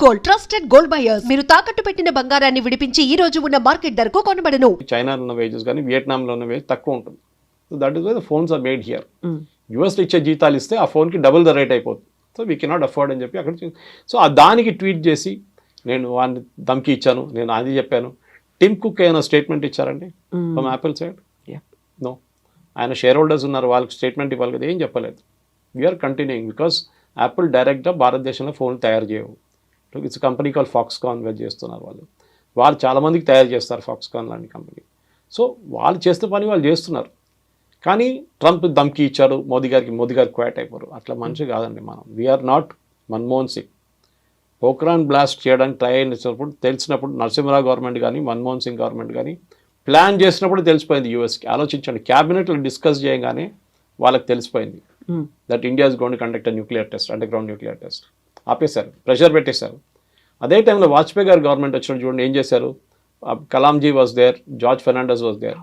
Gold, trusted gold buyers. మీరు తాకట్టు పెట్టిన బంగారాన్ని విడిపించి ఈ రోజు ఉన్న మార్కెట్ ధరకు కొనబడను. చైనాలో ఉన్న వేజెస్ కానీ వియట్నాంలో ఉన్న వేజ్ తక్కువ ఉంటుంది. So that is why the phones are made here. యూఎస్లో ఇచ్చే జీతాలు ఇస్తే ఆ ఫోన్కి డబుల్ ద రేట్ అయిపోతుంది. సో వీ కెనాట్ అఫోర్డ్ అని చెప్పి అక్కడ సో దానికి ట్వీట్ చేసి నేను వాడిని ధమ్కి ఇచ్చాను, నేను అది చెప్పాను. టిమ్ కుక్ ఏమైనా స్టేట్మెంట్ ఇచ్చారండి ఫ్రమ్ యాపిల్ సైడ్? నో. ఆయన షేర్ హోల్డర్స్ ఉన్నారు, వాళ్ళకి స్టేట్మెంట్ ఇవ్వాలి కదా, ఏం చెప్పలేదు. వీఆర్ కంటిన్యూయింగ్ బికాస్ యాపిల్ డైరెక్ట్గా భారతదేశంలో ఫోన్ తయారు చేయవు. ఇట్స్ కంపెనీ కాల్ ఫాక్స్కాన్ చేస్తున్నారు వాళ్ళు చాలామందికి తయారు చేస్తారు ఫాక్స్కాన్ లాంటి కంపెనీ. సో వాళ్ళు చేస్తే పని వాళ్ళు చేస్తున్నారు. కానీ ట్రంప్ ధమ్కి ఇచ్చాడు మోదీ గారికి క్వాట్ అయిపోరు. అట్లా మనిషి కాదండి మనం. We are not Manmohan Singh. Pokhran blast చేయడానికి ట్రై అయినప్పుడు తెలిసినప్పుడు నరసింహరావు గవర్నమెంట్ కానీ మన్మోహన్ సింగ్ గవర్నమెంట్ కానీ ప్లాన్ చేసినప్పుడు తెలిసిపోయింది యూఎస్కి. ఆలోచించండి, క్యాబినెట్లో డిస్కస్ చేయగానే వాళ్ళకి తెలిసిపోయింది that India is going to conduct nuclear test, underground nuclear test. ఆపేశారు, ప్రెషర్ పెట్టేశారు. అదే టైంలో వాజ్పేయి గారు గవర్నమెంట్ వచ్చినప్పుడు చూడండి ఏం చేశారు. Kalam ji was there, George Fernandes was there.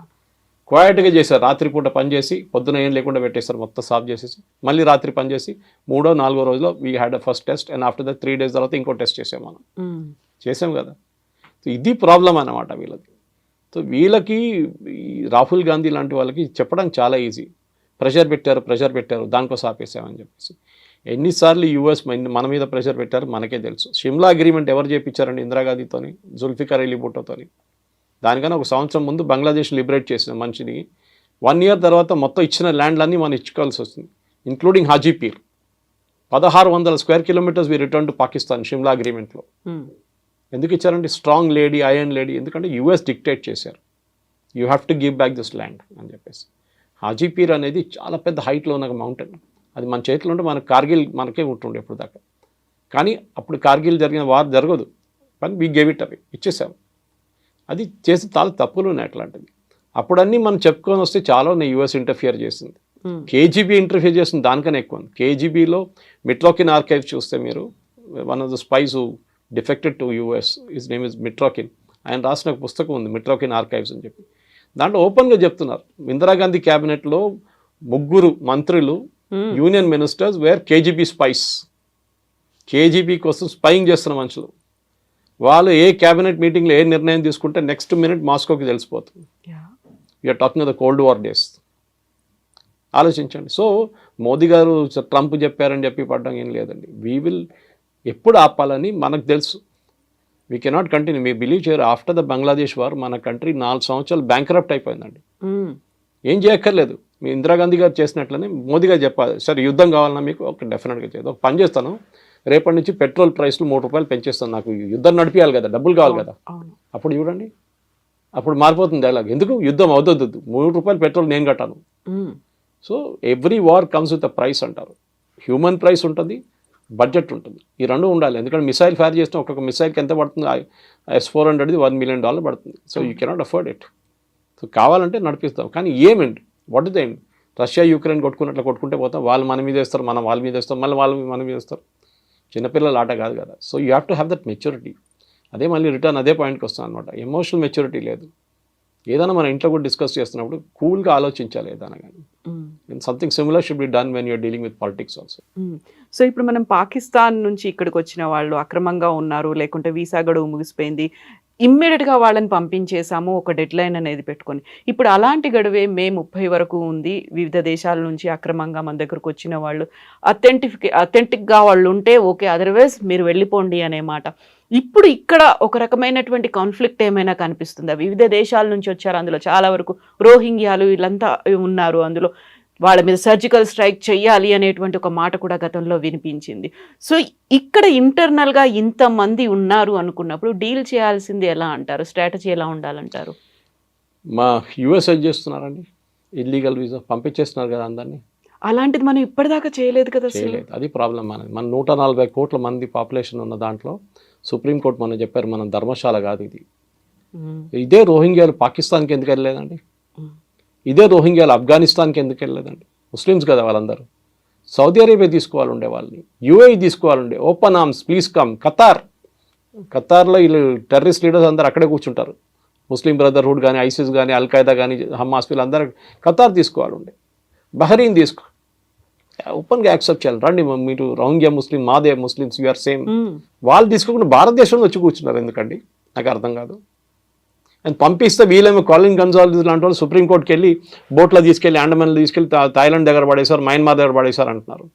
క్వైట్గా చేశారు, రాత్రిపూట పనిచేసి పొద్దున ఏం లేకుండా పెట్టేశారు, మొత్తం సాఫ్ చేసేసి మళ్ళీ రాత్రి పనిచేసి 3వ 4వ రోజులో we had a first test and after that 3 days తర్వాత ఇంకో టెస్ట్ చేసాం మనం. చేసాం కదా. సో ఇది ప్రాబ్లం అన్నమాట వీళ్ళకి. సో వీళ్ళకి రాహుల్ గాంధీ లాంటి వాళ్ళకి చెప్పడం చాలా ఈజీ. ప్రెషర్ పెట్టారు దానికోసం ఆపేసామని చెప్పేసి. ఎన్నిసార్లు యూఎస్ మన మీద ప్రెషర్ పెట్టారు మనకే తెలుసు. షిమ్లా అగ్రిమెంట్ ఎవరు చేయించారండి? ఇందిరాగాంధీతోని, జుల్ఫికర్ అలీ భుట్టోతోని. దానికన్నా 1 సంవత్సరం ముందు బంగ్లాదేశ్ లిబరేట్ చేసిన మనిషిని 1 year తర్వాత మొత్తం ఇచ్చిన ల్యాండ్లన్నీ మనం ఇచ్చుకోవాల్సి వస్తుంది, including Haji Pir. 1600 square kilometers we return to Pakistan Shimla అగ్రిమెంట్లో. ఎందుకు ఇచ్చారంటే స్ట్రాంగ్ లేడీ, ఐరన్ లేడీ, ఎందుకంటే యూఎస్ డిక్టేట్ చేశారు you have to give back this land అని చెప్పేసి. హాజీపీర్ అనేది చాలా పెద్ద హైట్లో ఉన్న మౌంటైన్. అది మన చేతిలో ఉంటే మన కార్గిల్ మనకే ఉంటుండే ఇప్పుడు దాకా. కానీ అప్పుడు కార్గిల్ జరిగిన వార్ జరగదు, కానీ వీ గేవ్ ఇట్ అవి ఇచ్చేసాం. అది చేసి చాలా తప్పులు ఉన్నాయి అట్లాంటిది. అప్పుడన్నీ మనం చెప్పుకొని వస్తే చాలా యూఎస్ ఇంటర్ఫియర్ చేసింది. కేజీబీ ఇంటర్ఫియర్ చేస్తుంది దానికన్నా ఎక్కువ. కేజీబీలో మిట్రోకిన్ ఆర్కైవ్ చూస్తే మీరు, one of the spice who defected to US, his name is మిట్రోకిన్. ఆయన రాసిన ఒక పుస్తకం ఉంది మిట్రోకిన్ ఆర్కైవ్స్ అని చెప్పి. దాంట్లో ఓపెన్గా చెప్తున్నారు ఇందిరాగాంధీ క్యాబినెట్లో 3 మంత్రులు union ministers were KGB spies. KGB కోసం స్పైయింగ్ చేస్తున్న మనుషులు. వాళ్ళు ఏ క్యాబినెట్ మీటింగ్లో ఏ నిర్ణయం తీసుకుంటే నెక్స్ట్ మినిట్ మాస్కోకి తెలిసిపోతుంది. You're talking of the cold war days. ఆలోచించండి. సో మోదీ గారు ట్రంప్ చెప్పారని చెప్పి పడడం ఏం లేదండి. వీ విల్ ఎప్పుడు ఆపాలని మనకు తెలుసు. We cannot continue. Me believe చేయరు, ఆఫ్టర్ ద బంగ్లాదేశ్ వార్ మన కంట్రీ 4 సంవత్సరాలు బ్యాంక్రప్ట్ అయిపోయిందండి. ఏం చేయక్కర్లేదు. మీ ఇందిరాగాంధీ గారు చేసినట్లనే మోదీ గారు చెప్పాలి, సరే యుద్ధం కావాలన్నా మీకు ఒక డెఫినెట్గా చేయదు, ఒక పని చేస్తాను, రేపటి నుంచి పెట్రోల్ ప్రైస్లు 3 రూపాయలు పెంచేస్తాను, నాకు యుద్ధం నడిపించాలి కదా, డబ్బులు కావాలి కదా. అప్పుడు చూడండి, అప్పుడు మారిపోతుంది డైలాగ్. ఎందుకు యుద్ధం అవద్దొద్దు, 3 రూపాయలు పెట్రోల్ నేను కట్టాను. So every war comes with a price అంటారు. హ్యూమన్ ప్రైస్ ఉంటుంది, బడ్జెట్ ఉంటుంది, ఈ 2 ఉండాలి. ఎందుకంటే మిసైల్ ఫైర్ చేస్తే ఒక్కొక్క మిసైల్కి ఎంత పడుతుంది? S-400 $1 million పడుతుంది. So you cannot afford it. So కావాలంటే నడిపిస్తాం, కానీ ఏమండి what is the end? Russia Ukraine కొట్టుకున్నట్లు కొట్టుకుంటే పోతాం, వాళ్ళు మన మీద వేస్తారు, మనం వాళ్ళ మీద వేస్తాం, మళ్ళీ వాళ్ళు మన మీద వేస్తారు. చిన్నపిల్లల ఆట కాదు కదా. So you have to have that maturity. అదే మళ్ళీ రిటర్న్ అదే పాయింట్కి వస్తాను అనమాట. ఎమోషనల్ మెచ్యూరిటీ లేదు. ఏదైనా మన ఇంట్లో కూడా డిస్కస్ చేస్తున్నప్పుడు కూల్గా ఆలోచించాలి ఏదైనా కానీ. Something similar should be done when you're dealing with politics also. So ఇప్పుడు మనం పాకిస్తాన్ నుంచి ఇక్కడికి వచ్చిన వాళ్ళు అక్రమంగా ఉన్నారు, లేకుంటే వీసా గడువు ముగిసిపోయింది, ఇమ్మీడియట్గా వాళ్ళని పంపించేసాము ఒక డెడ్ లైన్ అనేది పెట్టుకొని. ఇప్పుడు అలాంటి గడువే మే 30 వరకు ఉంది. వివిధ దేశాల నుంచి అక్రమంగా మన దగ్గరకు వచ్చిన వాళ్ళు అథెంటిక్గా వాళ్ళు ఉంటే ఓకే, అదర్వైజ్ మీరు వెళ్ళిపోండి అనే మాట. ఇప్పుడు ఇక్కడ ఒక రకమైనటువంటి కాన్ఫ్లిక్ట్ ఏమైనా కనిపిస్తుందా? వివిధ దేశాల నుంచి వచ్చారు, అందులో చాలా వరకు రోహింగ్యాలు వీళ్ళంతా ఉన్నారు, అందులో వాళ్ళ మీద సర్జికల్ స్ట్రైక్ చేయాలి అనేటువంటి ఒక మాట కూడా గతంలో వినిపించింది. సో ఇక్కడ ఇంటర్నల్గా ఇంతమంది ఉన్నారు అనుకున్నప్పుడు డీల్ చేయాల్సింది ఎలా అంటారు? స్ట్రాటజీ ఎలా ఉండాలంటారు? మా యూఎస్ ఏం చేస్తున్నారండి, ఇల్లీగల్ వీసా పంపించేస్తున్నారు కదా అందరినీ. అలాంటిది మనం ఇప్పటిదాకా చేయలేదు కదా. చేయలేదు, అది ప్రాబ్లం. మన 140 కోట్ల మంది పాపులేషన్ ఉన్న దాంట్లో సుప్రీంకోర్టు మనం చెప్పారు మనం ధర్మశాల కాదు ఇది. ఇదే రోహింగ్యాలు పాకిస్తాన్కి ఎందుకు వెళ్ళలేదండి? ఇదే రోహింగ్యాలు ఆఫ్ఘనిస్తాన్కి ఎందుకు వెళ్ళలేదండి? ముస్లిమ్స్ కదా వాళ్ళందరూ. సౌదీ అరేబియా తీసుకోవాలి ఉండే వాళ్ళని, యూఏఈ తీసుకోవాలండే, ఓపెన్ ఆర్మ్స్ ప్లీజ్ కమ్. ఖతార్లో వీళ్ళు టెర్రరిస్ట్ లీడర్స్ అందరూ అక్కడే కూర్చుంటారు. ముస్లిం బ్రదర్హుడ్ కానీ, ఐసిస్ కానీ, అల్ఖైదా కానీ, హమాస్ వీళ్ళందరూ ఖతార్ తీసుకోవాలండే, బహరీన్ తీసుకో. ఓపెన్గా యాక్సెప్ట్ చేయాలి. రండి మీరు రోహింగ్యా ముస్లిం, మాదే ముస్లిమ్స్, యూఆర్ సేమ్. వాళ్ళు తీసుకోకుండా భారతదేశంలో వచ్చి కూర్చున్నారు ఎందుకండి, నాకు అర్థం కాదు. అండ్ పంపిస్తే వీళ్ళేమో కాలిన్ గన్జాల్స్ లాంటి వాళ్ళు సుప్రీంకోర్టుకి వెళ్ళి బోట్లో తీసుకెళ్ళి, అండమాన్లో తీసుకెళ్ళి థాయిలాండ్ దగ్గర పడేశారు, మయన్మార్ దగ్గర పడేశారు అంటున్నారు.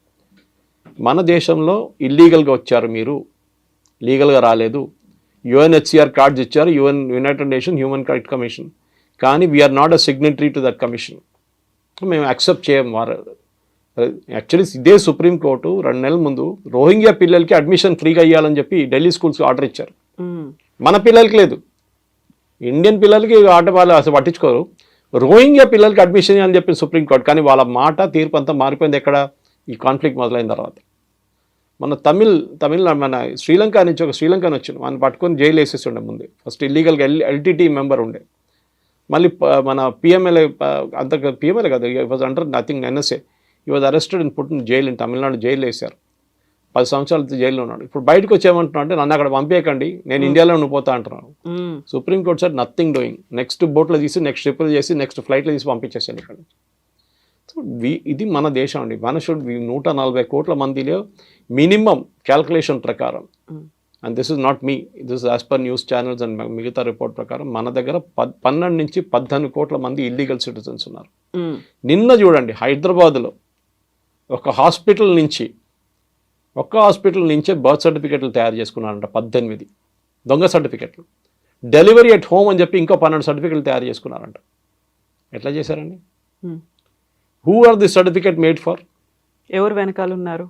మన దేశంలో ఇల్లీగల్గా వచ్చారు, మీరు లీగల్గా రాలేదు. యుఎన్హెచ్సిఆర్ కార్డ్స్ ఇచ్చారు, United Nation Human Right Commission, కానీ we are not a signatory to that commission. మేము యాక్సెప్ట్ చేయం. వారు యాక్చువల్లీ ఇదే సుప్రీంకోర్టు 2 నెలల ముందు రోహింగ్యా పిల్లలకి అడ్మిషన్ ఫ్రీగా ఇవ్వాలని చెప్పి ఢిల్లీ స్కూల్స్కి ఆర్డర్ ఇచ్చారు. మన పిల్లలకి లేదు, ఇండియన్ పిల్లలకి ఆర్డర్ వాళ్ళు అసలు పట్టించుకోరు. రోహింగ్యా పిల్లలకి అడ్మిషన్ ఇవ్వాలని చెప్పి సుప్రీంకోర్టు, కానీ వాళ్ళ మాట తీర్పు అంతా మారిపోయింది ఎక్కడ, ఈ కాన్ఫ్లిక్ట్ మొదలైన తర్వాత. మన తమిళనాడు మన శ్రీలంక నుంచి ఒక శ్రీలంకన్ వచ్చింది, మనం పట్టుకొని జైలు వేసేసి ఉండే ముందే. ఫస్ట్ ఇల్లీగల్గా ఎల్టీటీ మెంబర్ ఉండే, మళ్ళీ మన పిఎంఎల్ఏ అంత పిఎంఎల్ఏ కాదు, వాజ్ అండర్ నథింగ్ ఎన్ఎస్ఏ, ఈ was arrested and put in jail in Tamil Nadu. Jail వేశారు, 10 సంవత్సరాలు జైల్లో ఉన్నాడు. ఇప్పుడు బయటకు వచ్చేయమంటున్నా అంటే నన్ను అక్కడ పంపేయకండి, నేను ఇండియాలో ఉండిపోతా అంటున్నాను. Supreme court sir nothing doing, next బోట్లో తీసి నెక్స్ట్ ట్రిపుల్ చేసి నెక్స్ట్ ఫ్లైట్లో తీసి పంపించేసాను ఇక్కడ. సో ఇది మన దేశం అండి. మన 140 కోట్ల మందిలో మినిమం క్యాల్కులేషన్ ప్రకారం, and this is not me, this as per news channels and మిగతా రిపోర్ట్ ప్రకారం మన దగ్గర 12 నుంచి 18 కోట్ల మంది ఇల్లీగల్ సిటిజన్స్ ఉన్నారు. నిన్న చూడండి హైదరాబాద్లో ఒక హాస్పిటల్ నుంచే బర్త్ సర్టిఫికెట్లు తయారు చేసుకున్నారంట, 18 దొంగ సర్టిఫికెట్లు. డెలివరీ ఎట్ హోమ్ అని చెప్పి ఇంకో 12 సర్టిఫికెట్లు తయారు చేసుకున్నారంట. ఎట్లా చేశారండి? Who are the certificate made for? ఎవరు వెనకాల ఉన్నారు?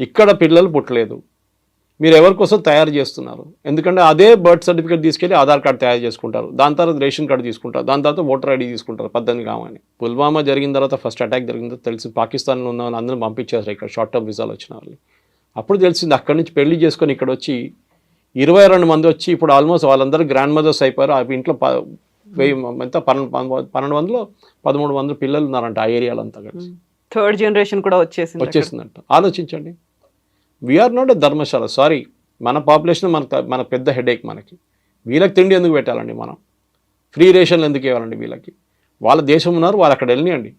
ఇక్కడ పిల్లలు పుట్టలేదు, మీరు ఎవరి కోసం తయారు చేస్తున్నారు? ఎందుకంటే అదే బర్త్ సర్టిఫికేట్ తీసుకెళ్ళి ఆధార్ కార్డు తయారు చేసుకుంటారు, దాని తర్వాత రేషన్ కార్డు తీసుకుంటారు, దాని తర్వాత ఓటర్ ఐడి తీసుకుంటారు. 18 కావని. పుల్వామా జరిగిన తర్వాత ఫస్ట్ అటాక్ జరిగిన తర్వాత తెలిసి పాకిస్తాన్లో ఉన్న వాళ్ళు అందరూ పంపించేసారు ఇక్కడ షార్ట్ టర్మ్ వీసాలు వచ్చిన వాళ్ళు. అప్పుడు తెలిసింది అక్కడి నుంచి పెళ్లి చేసుకొని ఇక్కడ వచ్చి 22 మంది వచ్చి ఇప్పుడు ఆల్మోస్ట్ వాళ్ళందరూ గ్రాండ్ మదర్స్ అయిపోయారు. ఆ ఇంట్లో 1200 పిల్లలు ఉన్నారంట ఆ ఏరియాలో అంతా కలిసి. థర్డ్ జనరేషన్ కూడా వచ్చేసిందంట. ఆలోచించండి. We are not a dharamshala. Sorry, మన పాపులేషన్ మన పెద్ద హెడేక్ మనకి. వీళ్ళకి తిండి ఎందుకు పెట్టాలండి మనం? ఫ్రీ రేషన్లు ఎందుకు ఇవ్వాలండి వీళ్ళకి? వాళ్ళ దేశం ఉన్నారు, వాళ్ళు అక్కడ వెళ్ళినాయండి.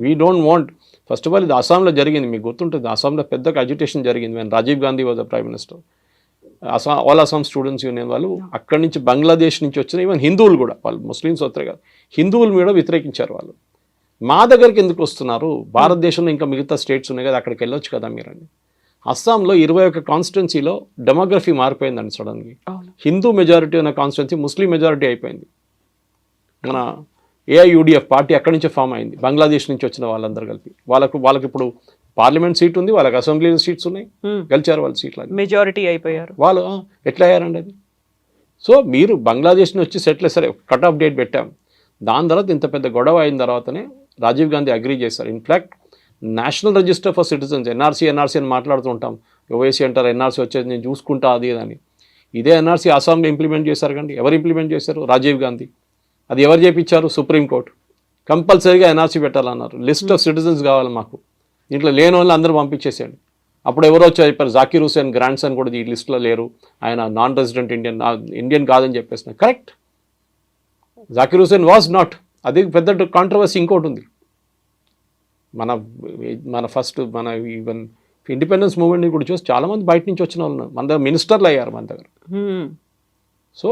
We don't want. First of all ఇది అస్సాంలో జరిగింది, మీకు గుర్తుంటుంది. అస్సాంలో పెద్ద అజిటేషన్ జరిగింది when Rajiv Gandhi was the prime minister. All Assam students union వాళ్ళు అక్కడి నుంచి బంగ్లాదేశ్ నుంచి వచ్చిన ఈవెన్ హిందువులు కూడా, వాళ్ళు ముస్లిమ్స్ వస్తారు కదా, హిందువులు కూడా వ్యతిరేకించారు వాళ్ళు. మా దగ్గరికి ఎందుకు వస్తున్నారు? భారతదేశంలో ఇంకా మిగతా స్టేట్స్ ఉన్నాయి కదా, అక్కడికి వెళ్ళొచ్చు కదా మీరండి. అస్సాంలో 21 కాన్స్టిట్యున్సీలో డెమోగ్రఫీ మారిపోయిందండి సడన్గా. హిందూ మెజారిటీ ఉన్న కాన్స్టిట్యున్సీ ముస్లిం మెజారిటీ అయిపోయింది. మన ఏఐయుడిఎఫ్ పార్టీ అక్కడి నుంచే ఫామ్ అయింది, బంగ్లాదేశ్ నుంచి వచ్చిన వాళ్ళందరూ కలిపి. వాళ్ళకి ఇప్పుడు పార్లమెంట్ సీట్ ఉంది, వాళ్ళకి అసెంబ్లీ సీట్స్ ఉన్నాయి, గెలిచారు వాళ్ళు సీట్లు, మెజారిటీ అయిపోయారు వాళ్ళు. ఎట్లా అయ్యారండి అది? సో మీరు బంగ్లాదేశ్ నుంచి సెటిల్ సరే కట్ ఆఫ్ డేట్ పెట్టాం, దాని తర్వాత ఇంత పెద్ద గొడవ అయిన తర్వాతనే రాజీవ్ గాంధీ అగ్రీ చేశారు. In fact national register for citizens, NRC అని మాట్లాడుతుంటాం, ఓవైసీ అంటారు, ఎన్ఆర్సీ వచ్చేది నేను చూసుకుంటా అది అని. ఇదే ఎన్ఆర్సీ అస్సాంలో ఇంప్లిమెంట్ చేశారు కండి. ఎవరు ఇంప్లిమెంట్ చేశారు? రాజీవ్ గాంధీ. అది ఎవరు చేయించారు? సుప్రీంకోర్టు. కంపల్సరీగా ఎన్ఆర్సీ పెట్టాలన్నారు. లిస్ట్ ఆఫ్ సిటిజన్స్ కావాలి మాకు, దీంట్లో లేని వాళ్ళు అందరూ పంపించేసేయండి. అప్పుడు ఎవరో వచ్చి చెప్పారు, జాకీర్ హుసేన్ గ్రాండ్ సన్ కూడా ఈ లిస్ట్లో లేరు, ఆయన నాన్ రెసిడెంట్ ఇండియన్ కాదని చెప్పేసిన. Correct, Zakir Hussain was not. అది పెద్ద కాంట్రవర్సీ ఇంకోటి ఉంది. మన ఫస్ట్ ఈవెన్ ఇండిపెండెన్స్ మూవ్మెంట్ని కూడా చూసి చాలామంది బయట నుంచి వచ్చిన వాళ్ళు మన దగ్గర మినిస్టర్లు అయ్యారు మన దగ్గర. సో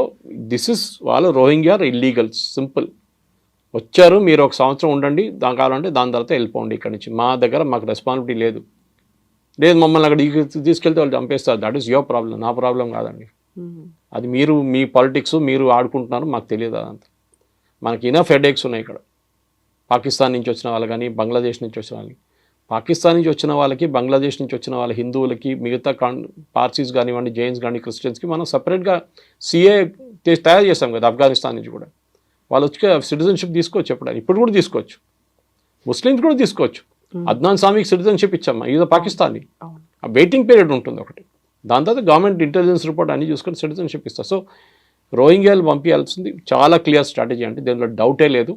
దిస్ ఇస్ వాళ్ళు రోహింగ్యా ఇల్లీగల్స్, సింపుల్. వచ్చారు, మీరు 1 సంవత్సరం ఉండండి, కావాలంటే దాని తర్వాత వెళ్ళిపోండి ఇక్కడి నుంచి. మా దగ్గర మాకు రెస్పాన్సిబిలిటీ లేదు, మమ్మల్ని అక్కడ తీసుకెళ్తే వాళ్ళు చంపేస్తారు. దట్ ఈస్ యువర్ ప్రాబ్లం, నా ప్రాబ్లం కాదండి. అది మీరు మీ పాలిటిక్స్ మీరు ఆడుకుంటున్నారు, మాకు తెలియదు అదంతా. మనకి ఇనఫ్ హెడేక్స్ ఉన్నాయి ఇక్కడ. పాకిస్తాన్ నుంచి వచ్చిన వాళ్ళు కానీ, బంగ్లాదేశ్ నుంచి వచ్చిన వాళ్ళకి, పాకిస్తాన్ నుంచి వచ్చిన వాళ్ళకి, బంగ్లాదేశ్ నుంచి వచ్చిన వాళ్ళ హిందువులకి, మిగతా పార్సీస్ కానివ్వండి, జైన్స్ కానీ, క్రిస్టియన్స్కి మనం సపరేట్గా సిఏ తయారు చేస్తాం కదా. ఆఫ్ఘనిస్తాన్ నుంచి కూడా వాళ్ళు వచ్చి సిటిజన్షిప్ తీసుకోవచ్చు, ఇప్పుడు కూడా తీసుకోవచ్చు. ముస్లిమ్స్ కూడా తీసుకోవచ్చు. అద్నాన్ సామీకి సిటిజన్షిప్ ఇచ్చామా, ఇది పాకిస్తానీ. ఆ వెయిటింగ్ పీరియడ్ ఉంటుంది ఒకటి, దాని తర్వాత గవర్నమెంట్ ఇంటెలిజెన్స్ రిపోర్ట్ అన్ని చూసుకొని సిటిజన్షిప్ ఇస్తారు. సో రోహింగ్యాలు పంపించాల్సింది చాలా క్లియర్ స్ట్రాటజీ, అంటే దీనిలో డౌటే లేదు.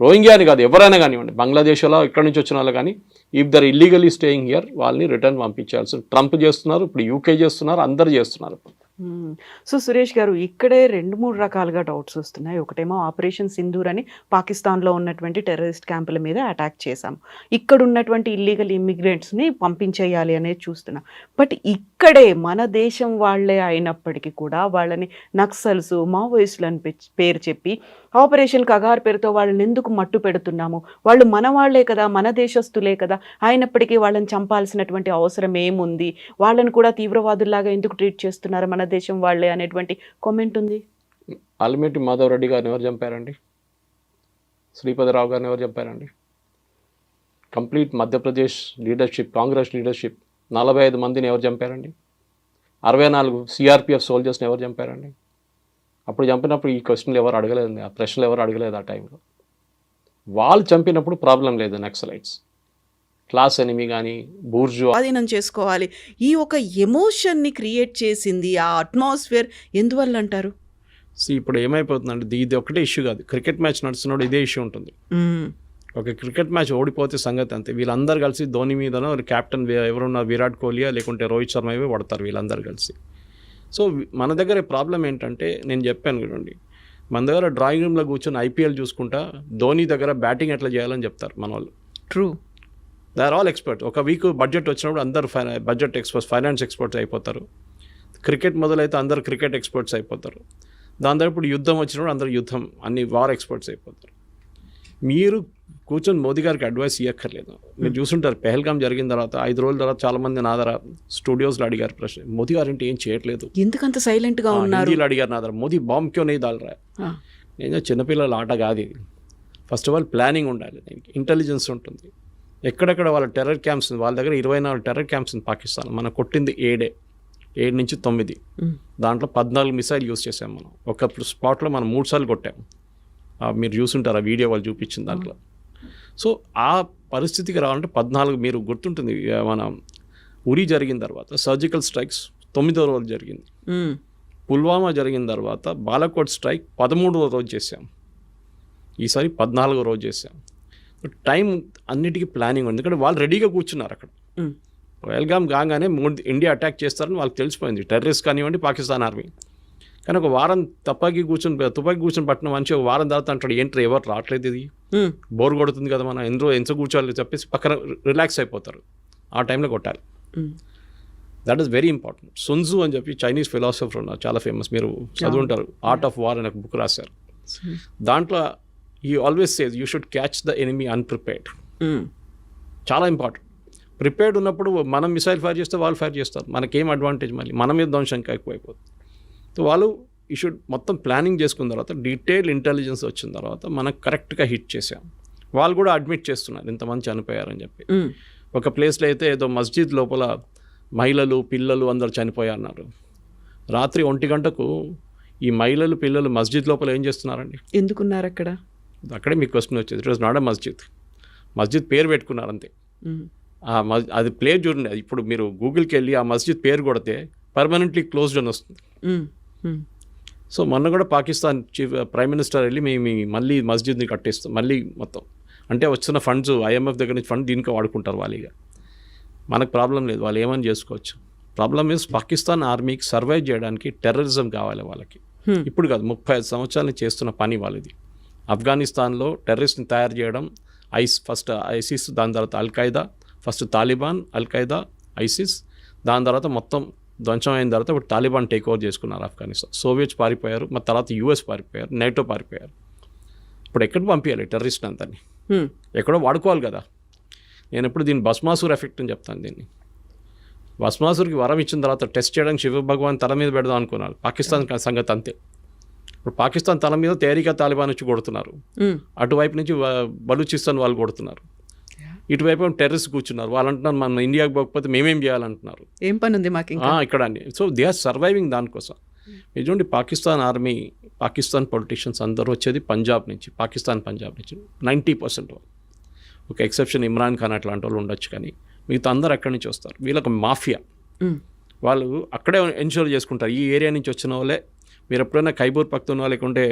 రోహింగ్యా అని కాదు, ఎవరైనా కానివ్వండి, బంగ్లాదేశ్లో ఇక్కడి నుంచి వచ్చిన వాళ్ళు కానీ, if they're illegally staying here వాళ్ళని రిటర్న్ పంపించాల్సి. ట్రంప్ చేస్తున్నారు, ఇప్పుడు యూకే చేస్తున్నారు, అందరు చేస్తున్నారు. సో సురేష్ గారు, ఇక్కడే 2-3 రకాలుగా డౌట్స్ వస్తున్నాయి. ఒకటేమో ఆపరేషన్ సింధూర్ అని పాకిస్తాన్లో ఉన్నటువంటి టెర్రరిస్ట్ క్యాంపుల మీద అటాక్ చేశాం, ఇక్కడ ఉన్నటువంటి ఇల్లీగల్ ఇమ్మిగ్రెంట్స్ని పంపించేయాలి అనేది చూస్తున్నాం. బట్ ఇక్కడే మన దేశం వాళ్ళే అయినప్పటికీ కూడా వాళ్ళని నక్సల్స్, మావోయిస్టులు అని పేరు చెప్పి ఆపరేషన్ కగార్ పేరుతో వాళ్ళని ఎందుకు మట్టు పెడుతున్నాము? వాళ్ళు మన వాళ్లే కదా, మన దేశస్తులే కదా, అయినప్పటికీ వాళ్ళని చంపాల్సినటువంటి అవసరం ఏముంది? వాళ్ళని కూడా తీవ్రవాదుల్లాగా ఎందుకు ట్రీట్ చేస్తున్నారు మన దేశం వాళ్ళే అనేటువంటి కామెంట్ ఉంది. ఆల్మేటి మాధవ్ రెడ్డి గారిని ఎవరు చంపారండి? శ్రీపతిరావు గారిని ఎవరు చంపారండి? Complete Madhya Pradesh leadership, Congress leadership 45 మందిని ఎవరు చంపారండి? 64 సిఆర్పిఎఫ్ సోల్జర్స్ని ఎవరు చంపారండి? అప్పుడు చంపినప్పుడు ఈ క్వశ్చన్లు ఎవరు అడగలేదండి, ఆ ప్రశ్నలు ఎవరు అడగలేదు ఆ టైంలో. వాళ్ళు చంపినప్పుడు ప్రాబ్లం లేదు. నక్సలైట్స్ క్లాస్ ఎనిమి కానీ బూర్జు స్వాధీనం చేసుకోవాలి, ఈ ఒక ఎమోషన్ని క్రియేట్ చేసింది ఆ అట్మాస్ఫియర్ ఎందువల్ల అంటారు? ఇప్పుడు ఏమైపోతుందంటే ఇది ఒకటే ఇష్యూ కాదు, క్రికెట్ మ్యాచ్ నడుస్తున్నప్పుడు ఇదే ఇష్యూ ఉంటుంది. ఒక క్రికెట్ మ్యాచ్ ఓడిపోతే సంగతి అంతే, వీళ్ళందరూ కలిసి ధోని మీదనో కెప్టెన్ ఎవరున్నా విరాట్ కోహ్లీయా లేకుంటే రోహిత్ శర్మ ఇవే పడతారు వీళ్ళందరూ కలిసి. సో మన దగ్గర ప్రాబ్లం ఏంటంటే, నేను చెప్పాను చూడండి, మన దగ్గర డ్రాయింగ్ రూమ్లో కూర్చొని ఐపీఎల్ చూసుకుంటా ధోని దగ్గర బ్యాటింగ్ ఎట్లా చేయాలని చెప్తారు మన వాళ్ళు. True, they are all expert. ఒక వీక్ బడ్జెట్ వచ్చినప్పుడు అందరు బడ్జెట్ ఎక్స్పర్ట్స్, ఫైనాన్స్ ఎక్స్పర్ట్స్ అయిపోతారు. క్రికెట్ మొదలైతే అందరు క్రికెట్ ఎక్స్పర్ట్స్ అయిపోతారు. దాని తర్వాత ఇప్పుడు యుద్ధం వచ్చినప్పుడు అందరు యుద్ధం, అన్ని వార్ ఎక్స్పర్ట్స్ అయిపోతారు. మీరు కూర్చొని మోదీ గారికి అడ్వైస్ ఇవ్వక్కర్లేదు. మీరు చూసుంటారు, పెహల్గాం జరిగిన తర్వాత 5 రోజుల తర్వాత చాలామంది నా దగ్గర స్టూడియోస్లో అడిగారు ప్రశ్న, మోదీ గారు అంటే ఏం చేయట్లేదు, ఎందుకంత సైలెంట్గా ఉన్నారు? హిందీలో అడిగారు నా దగ్గర, మోదీ బాంబ్ క్యో నెయ్యి దాల్ రా. నేను చిన్నపిల్లల ఆట కాదు ఇది. ఫస్ట్ ఆఫ్ ఆల్ ప్లానింగ్ ఉండాలి, ఇంటెలిజెన్స్ ఉంటుంది. ఎక్కడెక్కడ వాళ్ళ టెర్రర్ క్యాంప్స్, వాళ్ళ దగ్గర 24 టెర్రర్ క్యాంప్స్ ఉంది పాకిస్తాన్. మనం కొట్టింది 7 నుంచి 9, దాంట్లో 14 మిసైల్ యూజ్ చేసాం మనం. ఒక స్పాట్లో మనం 3 సార్లు కొట్టాము. మీరు చూసుంటారు ఆ వీడియో వాళ్ళు చూపించిన దాంట్లో. సో ఆ పరిస్థితికి రావాలంటే 14, మీరు గుర్తుంటుంది మన ఉరి జరిగిన తర్వాత సర్జికల్ స్ట్రైక్స్ 9వ రోజు జరిగింది. పుల్వామా జరిగిన తర్వాత బాలాకోట్ స్ట్రైక్ 13వ రోజు చేసాం. ఈసారి 14వ రోజు చేసాం. టైం అన్నిటికీ ప్లానింగ్ ఉంది, ఎందుకంటే వాళ్ళు రెడీగా కూర్చున్నారు అక్కడ. పహల్గాం కాగానే ఇండియా అటాక్ చేస్తారని వాళ్ళకి తెలిసిపోయింది, టెర్రరిస్ట్ కానివ్వండి పాకిస్తాన్ ఆర్మీ. కానీ ఒక వారం తుపాకీ కూర్చొని పట్టిన మనిషి ఒక వారం తర్వాత అంటాడు, ఏంటి ఎవరు రావట్లేదు, ఇది బోర్ కొడుతుంది కదా, మనం ఎంత కూర్చోవాలి చెప్పేసి పక్కన రిలాక్స్ అయిపోతారు. ఆ టైంలో కొట్టాలి. That is very important. Sun Tzu అని చెప్పి చైనీస్ ఫిలాసఫర్ ఉన్నారు, చాలా ఫేమస్, మీరు చదువుంటారు, ఆర్ట్ ఆఫ్ వార్ అని ఒక బుక్ రాశారు. దాంట్లో he always says you should catch the enemy unprepared. చాలా ఇంపార్టెంట్. ప్రిపేర్డ్ ఉన్నప్పుడు మనం మిసైల్ ఫైర్ చేస్తే వాళ్ళు ఫైర్ చేస్తారు, మనకేం అడ్వాంటేజ్? మళ్ళీ మన మీద ధ్వంసం ఎక్కువైపోతుంది. సో వాళ్ళు ఈ షుడ్ మొత్తం ప్లానింగ్ చేసుకున్న తర్వాత, డీటెయిల్ ఇంటెలిజెన్స్ వచ్చిన తర్వాత మనకు కరెక్ట్గా హిట్ చేసాం. వాళ్ళు కూడా అడ్మిట్ చేస్తున్నారు ఇంతమంది చనిపోయారని చెప్పి. ఒక ప్లేస్లో అయితే ఏదో మస్జిద్ లోపల మహిళలు పిల్లలు అందరు చనిపోయారన్నారు. రాత్రి 1 గంటకు ఈ మహిళలు పిల్లలు మస్జిద్ లోపల ఏం చేస్తున్నారండి? ఎందుకున్నారు అక్కడ? అక్కడే మీకు క్వశ్చన్ వచ్చేది. ఇట్ వాజ్ నాట్ ఎ మస్జిద్ పేరు పెట్టుకున్నారు అంతే. అది ప్లేస్ చూడండి, ఇప్పుడు మీరు గూగుల్కి వెళ్ళి ఆ మస్జిద్ పేరు కొడితే పర్మనెంట్లీ క్లోజ్డ్ అని వస్తుంది. సో మొన్న కూడా పాకిస్తాన్ ప్రైమ్ మినిస్టర్ వెళ్ళి మేము మళ్ళీ మస్జిద్ని కట్టేస్తాం మళ్ళీ మొత్తం, అంటే వచ్చిన ఫండ్స్ IMF దగ్గర నుంచి ఫండ్ దీనికి వాడుకుంటారు వాళ్ళిగా. మనకు ప్రాబ్లం లేదు, వాళ్ళు ఏమని చేసుకోవచ్చు. ప్రాబ్లం ఈజ్ పాకిస్తాన్ ఆర్మీకి సర్వైవ్ చేయడానికి టెర్రరిజం కావాలి వాళ్ళకి. ఇప్పుడు కాదు, 35 సంవత్సరాల నుంచి చేస్తున్న పని వాళ్ళది. ఆఫ్ఘనిస్తాన్లో టెర్రరిస్ట్ని తయారు చేయడం, ఫస్ట్ ఐసిస్, దాని తర్వాత Al-Qaeda, first Taliban, Al-Qaeda, ISIS, దాని తర్వాత మొత్తం ధ్వంసం అయిన తర్వాత ఇప్పుడు తాలిబాన్ టేక్ ఓవర్ చేసుకున్నారు ఆఫ్ఘనిస్తాన్. సోవియట్స్ పారిపోయారు, మరి తర్వాత US పారిపోయారు, నేటో పారిపోయారు. ఇప్పుడు ఎక్కడ పంపించాలి టెర్రరిస్ట్ అంతని? ఎక్కడో వాడుకోవాలి కదా. నేను ఎప్పుడు దీన్ని భస్మాసుర్ ఎఫెక్ట్ అని చెప్తాను. దీన్ని భస్మాసుర్కి వరం ఇచ్చిన తర్వాత టెస్ట్ చేయడానికి శివ భగవాన్ తల మీద పెడదాం అనుకున్నారు. పాకిస్తాన్ సంగతి అంతే. ఇప్పుడు పాకిస్తాన్ తల మీద తేరికా తాలిబాన్ వచ్చి కొడుతున్నారు, అటువైపు నుంచి బలూచిస్తాన్ వాళ్ళు కొడుతున్నారు, ఇటువైపు టెర్రరిస్ట్ కూర్చున్నారు. వాళ్ళు అంటున్నారు మన ఇండియాకి పోకపోతే మేమేం చేయాలంటున్నారు. ఏం పని ఉంది మాకు ఇక్కడ అని. సో దే ఆర్ సర్వైవింగ్ దానికోసం. చూడండి, పాకిస్తాన్ ఆర్మీ, పాకిస్తాన్ పొలిటీషియన్స్ అందరూ వచ్చేది పంజాబ్ నుంచి, పాకిస్తాన్ పంజాబ్ నుంచి 90%. ఒక ఎక్సెప్షన్ ఇమ్రాన్ ఖాన్ అట్లాంటి వాళ్ళు ఉండొచ్చు, కానీ మిగతా అందరు అక్కడి నుంచి వస్తారు. వీళ్ళకి మాఫియా, వాళ్ళు అక్కడే ఎన్షూర్ చేసుకుంటారు. ఈ ఏరియా నుంచి వచ్చిన వాళ్ళే. మీరు ఎప్పుడైనా ఖైబర్ పఖ్తూన్వా లేకుంటే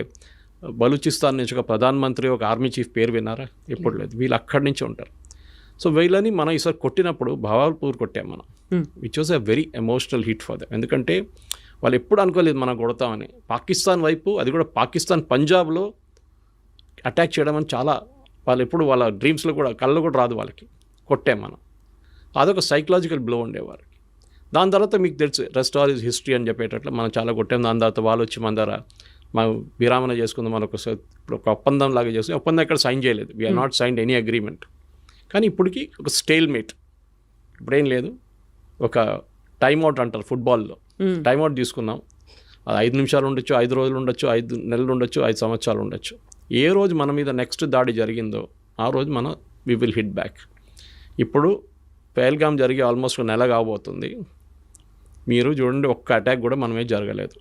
బలూచిస్తాన్ నుంచి ఒక ప్రధానమంత్రి, ఒక ఆర్మీ చీఫ్ పేరు విన్నారా? ఎప్పుడు లేదు. వీళ్ళు అక్కడి నుంచి ఉంటారు. సో వీళ్ళని మనం ఈసారి కొట్టినప్పుడు భవాల్పూర్ కొట్టాం మనం, which was a very emotional hit for them. ఎందుకంటే వాళ్ళు ఎప్పుడు అనుకోలేదు మనం కొడతామని. పాకిస్తాన్ వైపు, అది కూడా పాకిస్తాన్ పంజాబ్లో అటాక్ చేయడం అని చాలా వాళ్ళు ఎప్పుడు వాళ్ళ డ్రీమ్స్లో కూడా కళ్ళు కూడా రాదు వాళ్ళకి. కొట్టాం మనం. అదొక సైకలాజికల్ బ్లో ఉండేవారు. దాని తర్వాత మీకు తెలుసు రెస్ట్ ఆల్ ఈజ్ హిస్టరీ అని చెప్పేటట్లు మనం చాలా కొట్టాం. దాని తర్వాత వాళ్ళు వచ్చి మన ద్వారా మా విరామణ చేసుకుందాం, మన ఒక ఒప్పందం లాగా చేసుకుని, ఒప్పందం ఎక్కడ సైన్ చేయలేదు. We are not signed any agreement. కానీ ఇప్పటికీ ఒక స్టేల్ మేట్. ఇప్పుడేం లేదు, ఒక టైమ్అవుట్ అంటారు ఫుట్బాల్లో, టైమ్అవుట్ తీసుకున్నాం. అది 5 నిమిషాలు ఉండొచ్చు, 5 రోజులు ఉండొచ్చు, 5 నెలలు ఉండొచ్చు, 5 సంవత్సరాలు ఉండొచ్చు. ఏ రోజు మన మీద నెక్స్ట్ దాడి జరిగిందో ఆ రోజు మనం వి విల్ హిట్ బ్యాక్. ఇప్పుడు పహల్గామ్ జరిగి ఆల్మోస్ట్ 1 నెల కాబోతుంది. మీరు చూడండి, ఒక్క అటాక్ కూడా మనమే జరగలేదు.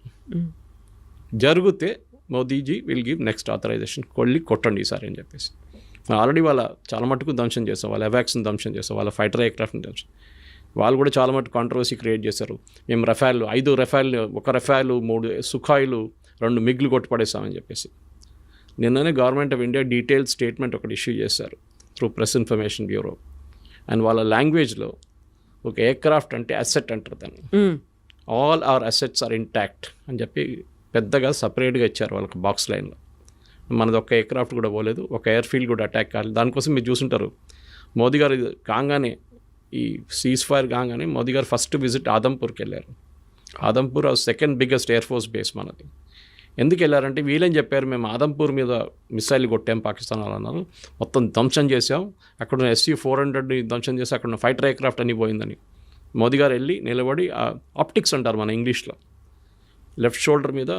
జరిగితే Modiji will give next authorisation, కొట్టండి ఈసారి అని చెప్పేసి. ఆల్రెడీ వాళ్ళ చాలా మటుకు ధ్వంసం చేస్తాం, వాళ్ళ ఎవాక్స్ని ధ్వంసం చేస్తాం, వాళ్ళ ఫైటర్ ఎయిర్క్రాఫ్ట్ని ధ్వంసం. వాళ్ళు కూడా చాలా మటుకు కాంట్రవర్సీ క్రియేట్ చేశారు. మేము రఫాల్ 5 రఫాల్, 1 రఫాల్, 3 సుఖాయిలు, 2 మిగ్లు కొట్టుపడేస్తామని చెప్పేసి. నిన్ననే government of India detailed statement ఒకటి ఇష్యూ చేశారు through press information bureau. And వాళ్ళ లాంగ్వేజ్లో ఒక ఎయిర్క్రాఫ్ట్ అంటే అసెట్ అంటారు దాన్ని. All our assets are intact అని చెప్పి పెద్దగా సపరేట్గా ఇచ్చారు వాళ్ళకి బాక్స్ లైన్లో. మనది ఒక ఎయిర్క్రాఫ్ట్ కూడా పోలేదు, ఒక ఎయిర్ఫీల్డ్ కూడా అటాక్ కాలేదు. దానికోసం మీరు చూసుంటారు, మోదీ గారు కాగానే, ఈ సీజ్ ఫైర్ కాగానే మోదీ గారు ఫస్ట్ విజిట్ ఆదంపూర్కి వెళ్ళారు. Adampur second biggest air force base మనది. ఎందుకు వెళ్ళారంటే వీళ్ళని చెప్పారు, మేము ఆదంపూర్ మీద మిసైల్ కొట్టాం పాకిస్తాన్ వాళ్ళు అన్నారు, మొత్తం ధ్వంసం చేసాం, అక్కడ SU-400 ధ్వంసం చేసి అక్కడ ఫైటర్ ఎయిర్క్రాఫ్ట్ అని పోయిందని. మోదీ గారు వెళ్ళి నిలబడి, ఆప్టిక్స్ అంటారు మన ఇంగ్లీష్లో, లెఫ్ట్ షోల్డర్ మీద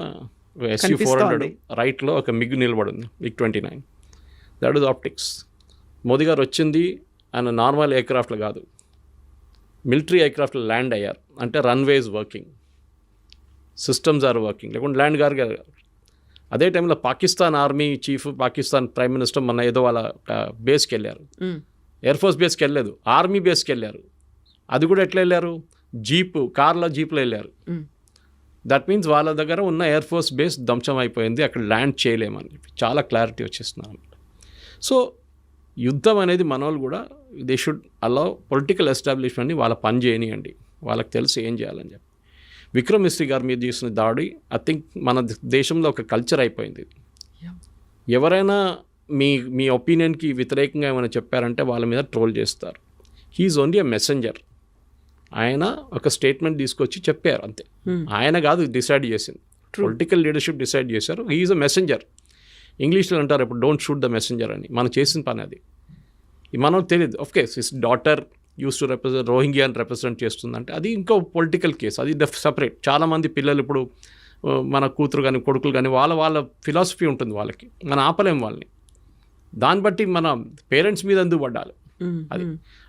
SU-400, రైట్లో ఒక మిగ్ నిలబడింది, MiG-29. That is optics. Modi గారు వచ్చింది ఆయన నార్మల్ ఎయిర్క్రాఫ్ట్లో కాదు, మిలిటరీ ఎయిర్క్రాఫ్ట్లో ల్యాండ్ అయ్యారు. అంటే runways working, systems are working, లేకుంటే ల్యాండ్ గారు. అదే టైంలో Pakistan army chief, Pakistan prime minister మన ఏదో వాళ్ళ బేస్కి వెళ్ళారు. ఎయిర్ ఫోర్స్ బేస్కి వెళ్ళలేదు, ఆర్మీ బేస్కి వెళ్ళారు. అది కూడా ఎట్లా వెళ్ళారు, కార్లో జీప్లో వెళ్ళారు. దట్ మీన్స్ వాళ్ళ దగ్గర ఉన్న ఎయిర్ ఫోర్స్ బేస్ ధ్వంసం అయిపోయింది, అక్కడ ల్యాండ్ చేయలేమని చెప్పి చాలా క్లారిటీ వచ్చేస్తున్నారు అనమాట. సో యుద్ధం అనేది మన వాళ్ళు కూడా దే షుడ్ అలౌ పొలిటికల్ ఎస్టాబ్లిష్మెంట్ని వాళ్ళ పని చేయనియండి, వాళ్ళకి తెలిసి ఏం చేయాలని చెప్పి. విక్రమ్ మిస్త్రీ గారి మీద చేసిన దాడి ఐ థింక్ మన దేశంలో ఒక కల్చర్ అయిపోయింది. ఎవరైనా మీ ఒపీనియన్కి వ్యతిరేకంగా ఏమైనా చెప్పారంటే వాళ్ళ మీద ట్రోల్ చేస్తారు. He is only a messenger. ఆయన ఒక స్టేట్మెంట్ తీసుకొచ్చి చెప్పారు అంతే. ఆయన కాదు డిసైడ్ చేసింది, పొలిటికల్ లీడర్షిప్ డిసైడ్ చేశారు. He is a messenger. ఇంగ్లీష్లో అంటారు ఇప్పుడు డోంట్ షూట్ ద మెసెంజర్ అని. మనం చేసిన పని అది. మనం తెలియదు. Of course his daughter used to represent రోహింగ్యాని రిప్రజెంట్ చేస్తుందంటే అది ఇంకో పొలిటికల్ కేసు, అది సపరేట్. చాలామంది పిల్లలు ఇప్పుడు మన కూతురు కానీ కొడుకులు కానీ వాళ్ళ ఫిలాసఫీ ఉంటుంది వాళ్ళకి, మనం ఆపలేం వాళ్ళని. దాన్ని బట్టి మన పేరెంట్స్ మీద ఎందుకు పడ్డాలి. అది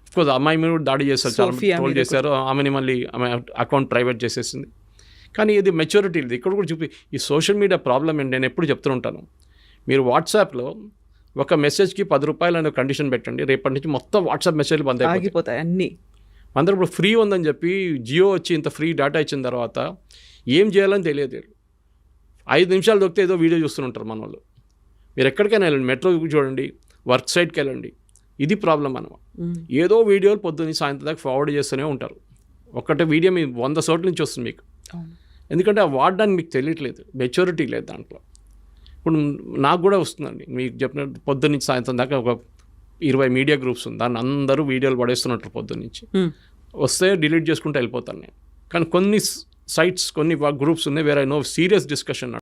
అఫ్కోర్స్ అమ్మాయి మీద కూడా దాడి చేస్తారు, చాలా ట్రోల్ చేశారు. ఆమెని మళ్ళీ ఆమె అకౌంట్ ప్రైవేట్ చేసేసింది. కానీ ఇది మెచ్యూరిటీ లేదు. ఇక్కడ కూడా ఈ సోషల్ మీడియా ప్రాబ్లం ఏంటి, నేను ఎప్పుడు చెప్తూ ఉంటాను, మీరు వాట్సాప్లో ఒక మెసేజ్కి 10 రూపాయలు అనే కండిషన్ పెట్టండి, రేపటి నుంచి మొత్తం వాట్సాప్ మెసేజ్లు బంద్ అయిపోతాయి అన్నీ. అందరూ ఇప్పుడు ఫ్రీ ఉందని చెప్పి జియో వచ్చి ఇంత ఫ్రీ డేటా ఇచ్చిన తర్వాత ఏం చేయాలని తెలియదు. 5 నిమిషాలు దొరికితే ఏదో వీడియో చూస్తుంటారు మన వాళ్ళు. మీరు ఎక్కడికైనా వెళ్ళండి, మెట్రో చూడండి, వర్క్ సైట్కి వెళ్ళండి, ఇది ప్రాబ్లం అనమాట. ఏదో వీడియోలు పొద్దున్న సాయంత్రం దాకా ఫార్వర్డ్ చేస్తూనే ఉంటారు. ఒక్కటే వీడియో మీ 100 చోట్ల నుంచి వస్తుంది మీకు. ఎందుకంటే ఆ వాడడానికి మీకు తెలియట్లేదు, మెచ్యూరిటీ లేదు దాంట్లో. ఇప్పుడు నాకు కూడా వస్తుందండి, మీకు చెప్పినట్టు పొద్దున్న నుంచి సాయంత్రం దాకా ఒక 20 మీడియా గ్రూప్స్ ఉంది, దాన్ని అందరూ వీడియోలు పడేస్తున్నట్టు పొద్దున్న నుంచి. వస్తే డిలీట్ చేసుకుంటూ వెళ్ళిపోతాను నేను. కానీ కొన్ని సైట్స్, కొన్ని గ్రూప్స్ ఉన్నాయి వేరే నో సీరియస్ డిస్కషన్